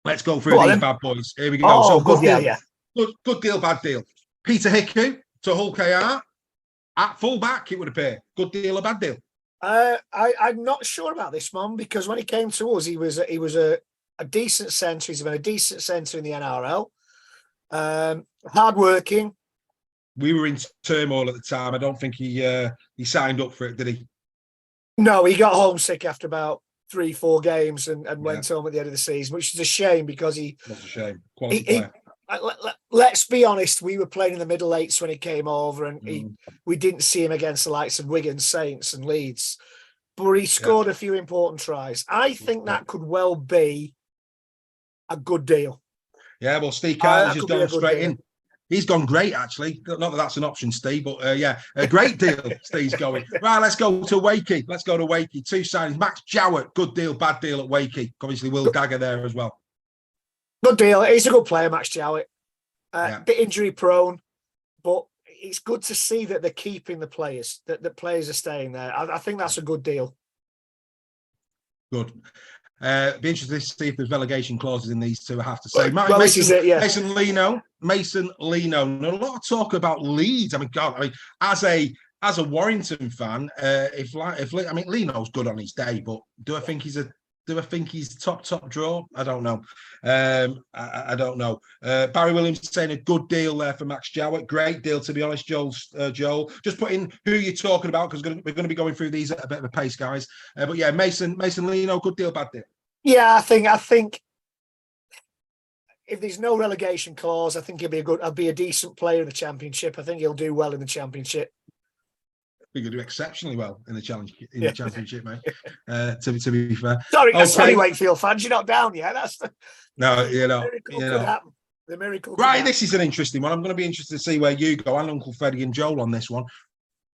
Let's go through Go on, these then. bad boys. Here we go. Oh, So good, good deal. yeah. Good deal, bad deal. Peter Hickey to Hull KR. At full-back, it would appear. Good deal or bad deal? I'm not sure about this one because when he came to us, he was a decent centre. He's been a decent centre in the NRL. Hard-working. We were in turmoil at the time. I don't think he signed up for it, did he? No, he got homesick after about 3-4 games and went home at the end of the season, which is a shame because That's a shame. Quality player. Let's be honest, we were playing in the middle eights when he came over, and we didn't see him against the likes of Wigan, Saints, and Leeds. But he scored a few important tries. I think that could well be a good deal. Yeah, well, Steve Carter's just gone straight deal. in. He's gone great, actually. Not that that's an option, Steve, but a great deal. Steve's going. Right, let's go to Wakey. Let's go to Wakey. 2 signings. Max Jowett, good deal, bad deal at Wakey. Obviously, Will Dagger there as well. Good deal. He's a good player, Max Jowett. Bit injury prone, but it's good to see that they're keeping the players, that the players are staying there. I think that's a good deal. Good. Be interested to see if there's relegation clauses in these two, I have to say. Mason Lino. And a lot of talk about Leeds. I mean, God, as a Warrington fan, Lino's good on his day, but do I think he's top draw? I don't know. I don't know. Barry Williams saying a good deal there for Max Jowett. Great deal, to be honest, Joel. Just put in who you're talking about because we're going to be going through these at a bit of a pace, guys. But yeah, Mason Lino, good deal, bad deal. Yeah, I think if there's no relegation clause, I think he'll be a decent player in the Championship. I think he'll do well in the Championship. I think he'll do exceptionally well in the Championship, mate. To be fair. Sorry, Wakefield fans, you're not down yet. No, could happen. The miracle. Right, this is an interesting one. I'm going to be interested to see where you go, and Uncle Freddie and Joel on this one.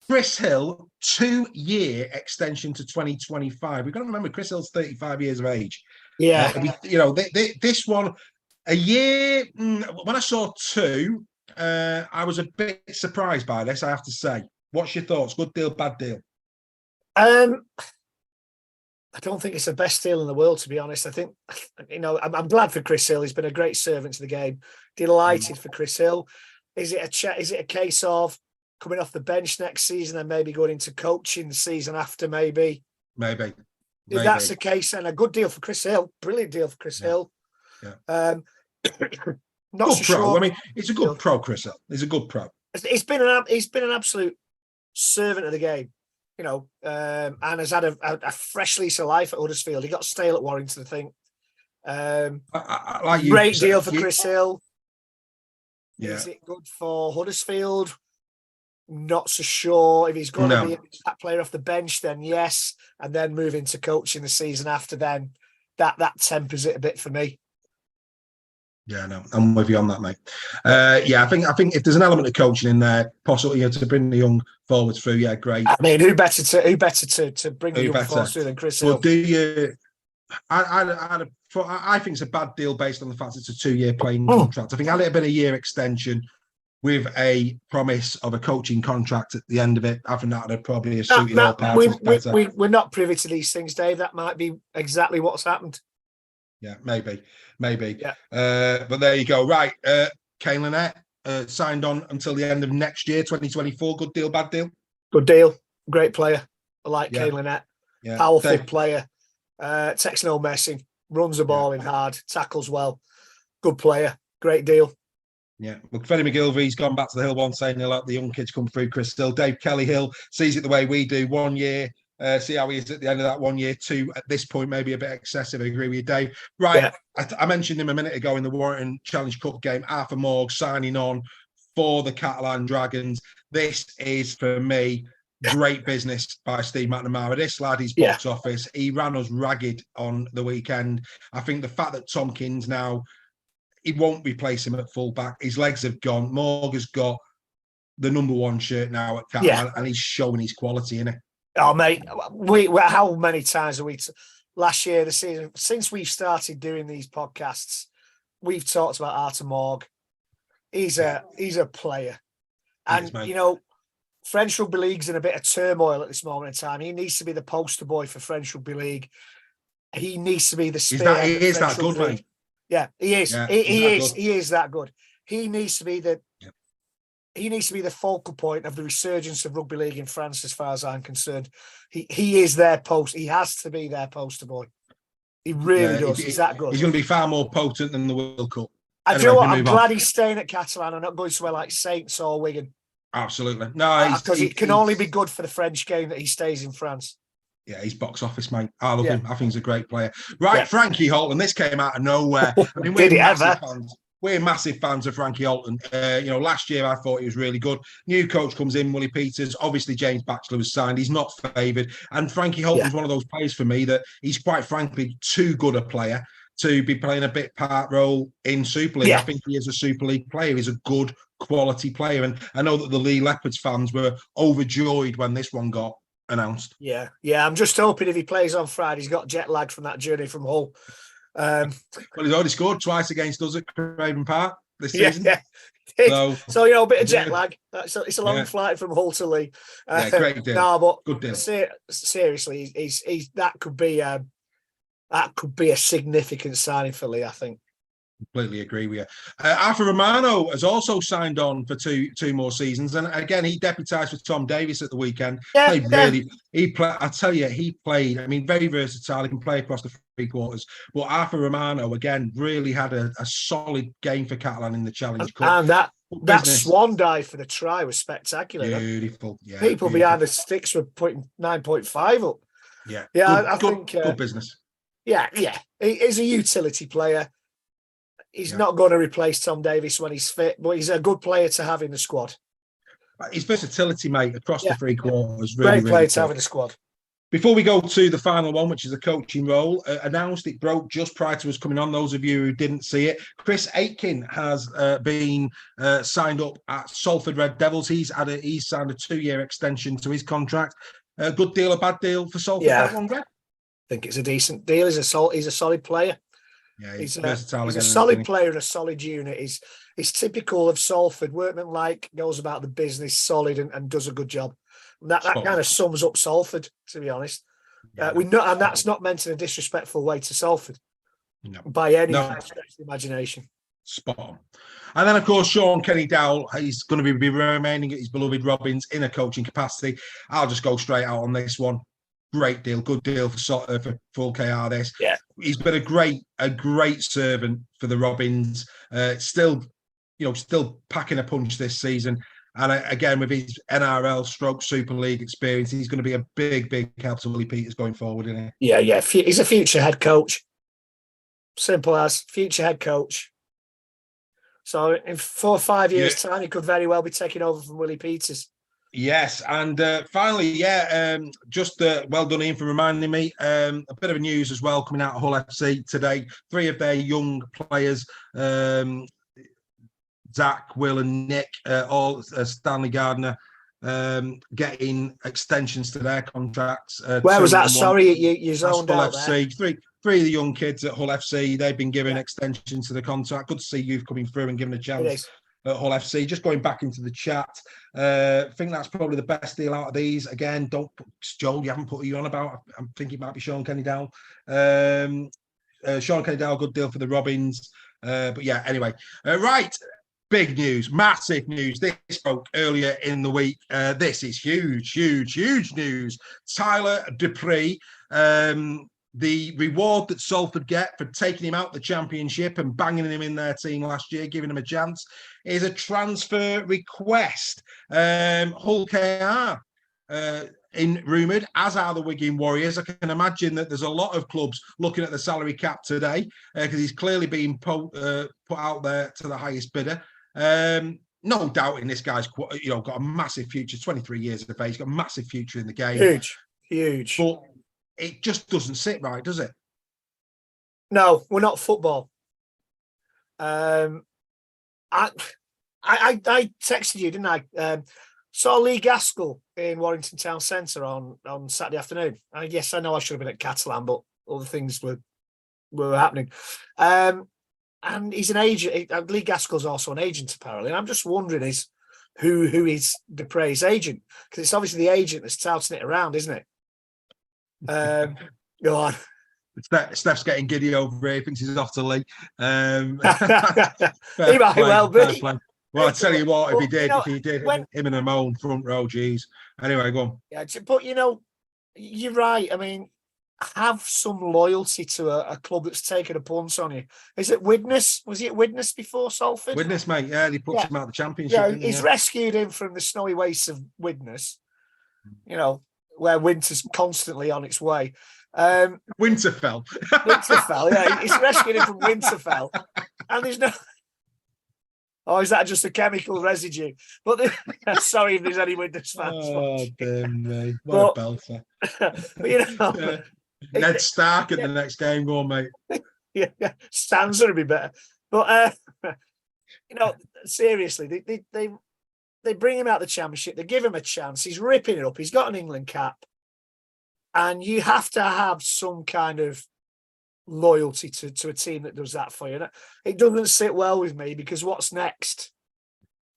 Chris Hill, 2-year extension to 2025. We've got to remember Chris Hill's 35 years of age. Yeah. This one, a year, when I saw 2, I was a bit surprised by this, I have to say. What's your thoughts? Good deal, bad deal? I don't think it's the best deal in the world, to be honest. I think, I'm glad for Chris Hill. He's been a great servant to the game. Delighted for Chris Hill. Is it a case of coming off the bench next season and maybe going into coaching the season after, maybe? Maybe. If that's the case, then a good deal for Chris Hill. Brilliant deal for Chris Hill. Yeah. Not good so pro. sure. I mean, it's a good pro, Chris Hill. He's a good pro. He's been an absolute servant of the game, and has had a fresh lease of life at Huddersfield. He got stale at Warrington, I think. I like you. Great deal for Chris Hill. Yeah. Is it good for Huddersfield? Not so sure. If he's going to be a player off the bench, then yes, and then move into coaching the season after, then that tempers it a bit for me. Yeah, no, I'm with you on that, mate. I think if there's an element of coaching in there, possibly to bring the young forwards through, yeah, great. I mean, who better to bring the young forwards through than Chris Hill? Well, do you? I think it's a bad deal based on the fact it's a 2-year playing contract. I think had it been a year extension with a promise of a coaching contract at the end of it, I think that would have probably suited all parties better. We're not privy to these things, Dave. That might be exactly what's happened. Yeah, maybe. Yeah. But there you go. Right, Kane Lynette signed on until the end of next year, 2024. Good deal, bad deal? Good deal. Great player. I like Kane Lynette. Yeah. Powerful player. Takes no messing. Runs the ball in hard. Tackles well. Good player. Great deal. Yeah, well, Freddie McGilvery's gone back to the Hill one saying he'll let the young kids come through. Chris Hill, Dave Kelly Hill sees it the way we do. 1 year, see how he is at the end of that 1 year. 2 at this point, maybe a bit excessive. I agree with you, Dave. Right, I mentioned him a minute ago in the Warrington Challenge Cup game. Arthur Morg signing on for the Catalan Dragons. This is for me great business by Steve McNamara. This lad, his box office, he ran us ragged on the weekend. I think the fact that Tompkins now, he won't replace him at fullback. His legs have gone. Morg has got the number 1 shirt now at Catalan, and he's showing his quality, isn't it? Oh, mate, how many times have we last year, the season, since we've started doing these podcasts, we've talked about Arthur Morg. He's a player, and French Rugby League's in a bit of turmoil at this moment in time. He needs to be the poster boy for French Rugby League. He needs to be the spearhead. He is that good, mate. Yeah, he is. Yeah, He is that good. He needs to be the yeah. he needs to be the focal point of the resurgence of rugby league in France, as far as I'm concerned. He is their post. He has to be their poster boy. He really does. He's that good. He's going to be far more potent than the World Cup. I Anyway, do know what, we I'm move glad on. he's staying at Catalan and not going somewhere like Saints or Wigan. Absolutely. No, Because it can only be good for the French game that he stays in France. Yeah, he's box office, mate. I love him. I think he's a great player. Right, Yeah. Frankie Holton. This came out of nowhere. I mean, Did it ever? We're massive fans of Frankie Holton. Last year I thought he was really good. New coach comes in, Willie Peters. Obviously, James Batchelor was signed. He's not favoured. And Frankie Holton's one of those players for me that he's quite frankly too good a player to be playing a bit part role in Super League. I think he is a Super League player. He's a good quality player. And I know that the Lee Leopards fans were overjoyed when this one got announced. Yeah. I'm just hoping if he plays on Friday, he's got jet lag from that journey from Hull. Well, he's already scored twice against us at Craven Park this season. Yeah. So a bit of jet lag. It's a long flight from Hull to Lee. Great deal. No, but good deal. Seriously, he's that could be a significant signing for Lee, I think. Completely agree with you. Arthur Romano has also signed on for two more seasons, and again he deputised for Tom Davis at the weekend. I tell you, he played. I mean, very versatile. He can play across the three quarters. But Arthur Romano again really had a solid game for Catalan in the Challenge Cup. And that swan dive for the try was spectacular. Beautiful. Yeah. People behind the sticks were putting 9.5 up. Yeah. I think good business. Yeah. He's a utility player. He's not going to replace Tom Davis when he's fit, but he's a good player to have in the squad. His versatility, mate, across the three quarters. Great player to have in the squad. Before we go to the final one, which is a coaching role, announced it broke just prior to us coming on. Those of you who didn't see it, Chris Aitken has been signed up at Salford Red Devils. He's signed a 2-year extension to his contract. A good deal, a bad deal for Salford? That one, Greg? I think it's a decent deal. He's a solid player. Yeah, he's versatile. He's a solid player and a solid unit. He's typical of Salford, workman-like, goes about the business, solid, and does a good job. And that kind of sums up Salford, to be honest. And that's not meant in a disrespectful way to Salford, by any stretch of the imagination. Spot on. And then, of course, Sean Kenny Dowell, he's going to be remaining at his beloved Robins in a coaching capacity. I'll just go straight out on this one. Great deal, good deal for Full KR. This, he's been a great servant for the Robins. Still packing a punch this season, and again with his NRL / Super League experience, he's going to be a big help to Willie Peters going forward, isn't he? Yeah. He's a future head coach. Simple as future head coach. So in 4 or 5 years' time, he could very well be taking over from Willie Peters. Yes, and finally, just well done, Ian, for reminding me. A bit of news as well coming out of Hull FC today. 3 of their young players, Zach, Will, and Nick, all Stanley Gardner, getting extensions to their contracts. Where was that? Sorry, you zoned out there. Three of the young kids at Hull FC, they've been given extensions to the contract. Good to see youth coming through and giving a chance at Hull FC. Just going back into the chat, I think that's probably the best deal out of these. Again, don't put Joel, you haven't put you on about. I'm thinking it might be Sean Kenny Dowell. Sean Kenny Dowell, good deal for the Robins. But yeah, anyway, right. Big news, massive news. This spoke earlier in the week. This is huge news. Tyler Dupree, the reward that Salford get for taking him out the Championship and banging him in their team last year, giving him a chance, is a transfer request. Hull KR in rumoured, as are the Wigan Warriors. I can imagine that there's a lot of clubs looking at the salary cap today because he's clearly been put out there to the highest bidder. No doubt in this guy's got a massive future. 23 years of age, he's got a massive future in the game. Huge. But it just doesn't sit right, does it? No, we're not football. I texted you, didn't I? Saw Lee Gaskell in Warrington Town Centre on Saturday afternoon. Yes, I know I should have been at Catalan, but other things were happening. And he's an agent. Lee Gaskell's also an agent, apparently. And I'm just wondering who is Dupree's agent? Because it's obviously the agent that's touting it around, isn't it? Go on. Steph's getting giddy over here. Thinks he's off to Lee. He might well be. Well, I tell you what, if he did, when, him and Amon front row, geez. Anyway, go on. Yeah, but you're right. I mean, have some loyalty to a club that's taken a punt on you. Is it Widnes? Was he at Widnes before Salford? Widnes, mate. Yeah, he puts him out the championship. Yeah, he's rescued him from the snowy wastes of Widnes. Where winter's constantly on its way. Winterfell. Winterfell, yeah. He's rescued him from Winterfell. And there's no... Oh, is that just a chemical residue? But sorry if there's any Widnes fans. Oh, damn me. What a belter. But, Ned Stark at the next game, go on, mate. Yeah, Stanza would be better. But, seriously, they bring him out the championship. They give him a chance. He's ripping it up. He's got an England cap. And you have to have some kind of loyalty to a team that does that for you. It doesn't sit well with me because what's next?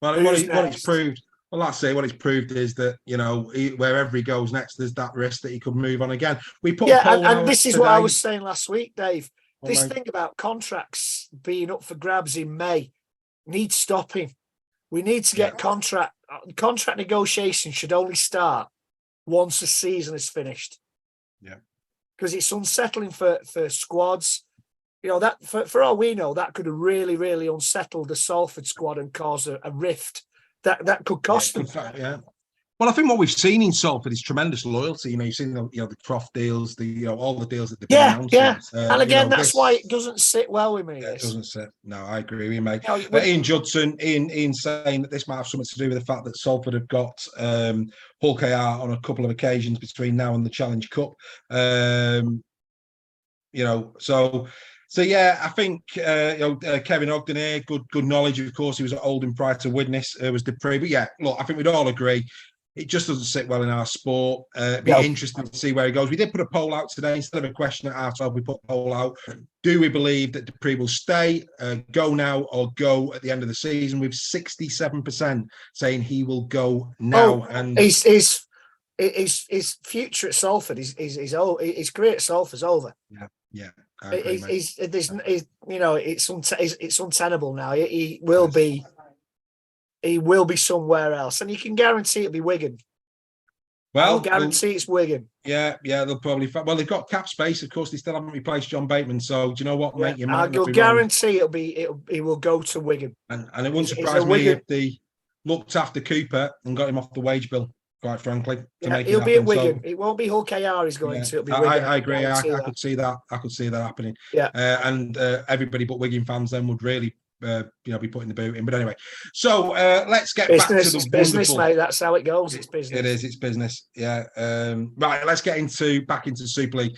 Well, what it's proved, well, that's it. What it's proved is that, wherever he goes next, there's that risk that he could move on again. We put and this is what I was saying last week, Dave. This mate. Thing about contracts being up for grabs in May needs stopping. We need to get contract negotiations should only start once the season is finished. Yeah. Because it's unsettling for squads. That for all we know, that could have really, really unsettled the Salford squad and caused a rift that could cost them. Yeah. Well, I think what we've seen in Salford is tremendous loyalty. You've seen the Croft deals, all the deals that they've been announcing. And again, that's why it doesn't sit well with me. Yeah, it doesn't sit. No, I agree with you, mate. Ian Judson, Ian saying that this might have something to do with the fact that Salford have got Hull KR on a couple of occasions between now and the Challenge Cup. So yeah, I think Kevin Ogden here, good knowledge. Of course, he was at Oldham prior to Widnes. Was Dupree, but yeah, look, I think we'd all agree it just doesn't sit well in our sport. It'd be interesting to see where he goes. We did put a poll out today instead of a question at our 12. We put a poll out. Do we believe that Dupree will stay, go now, or go at the end of the season? With 67% saying he will go now. And his future at Salford, his career at Salford's over. Yeah. It's untenable now. He will be somewhere else, and you can guarantee it'll be Wigan. Well, I'll guarantee it's Wigan. Yeah, they'll probably. Well, they've got cap space. Of course, they still haven't replaced John Bateman. So, do you know what, mate? I'll guarantee he will go to Wigan. And it wouldn't surprise me if they looked after Cooper and got him off the wage bill. Quite frankly, he'll be at Wigan. It won't be Hull KR. He's going to. It'll be Wigan. I agree. I could see that. I could see that happening. Yeah. And everybody but Wigan fans then would really, be putting the boot in. But anyway, so let's get back to the business, mate. That's how it goes. It's business. It is. It's business. Yeah. Right. Let's get back into Super League.